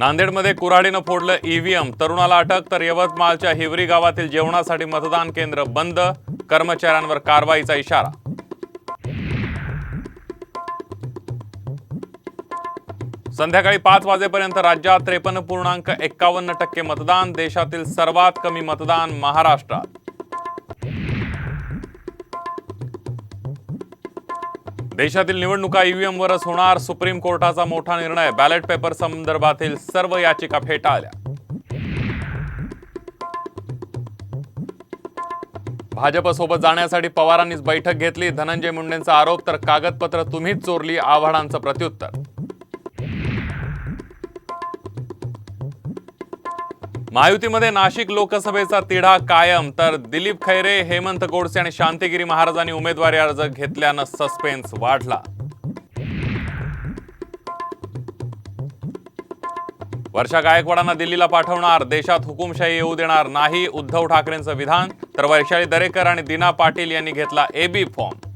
नांदेडमध्ये कुऱ्हाडीनं फोडलं ईव्हीएम, तरुणाला अटक. तर यवतमाळच्या हिवरी गावातील जेवणासाठी मतदान केंद्र बंद, कर्मचाऱ्यांवर कारवाईचा इशारा. संध्याकाळी 5 वाजेपर्यंत राज्यात 53.51% मतदान. देशातील सर्वात कमी मतदान महाराष्ट्रात. देशातील निवडणुका ईव्हीएमवरच होणार, सुप्रीम कोर्टाचा मोठा निर्णय. बॅलेट पेपर संदर्भातील सर्व याचिका फेटाळल्या. भाजपसोबत जाण्यासाठी पवारांनीच बैठक घेतली, धनंजय मुंडेंचा आरोप. तर कागदपत्र तुम्हीच चोरली, आव्हाडांचं प्रत्युत्तर. महायुतीमध्ये नाशिक लोकसभेचा तिढा कायम. तर दिलीप खैरे, हेमंत गोडसे आणि शांतिगिरी महाराजांनी उमेदवारी अर्ज घेतल्यानं सस्पेन्स वाढला. वर्षा गायकवाडांना दिल्लीला पाठवणार, देशात हुकुमशाही येऊ देणार नाही, उद्धव ठाकरेंचं विधान. तर वैशाली दरेकर आणि दिना पाटील यांनी घेतला एबी फॉर्म.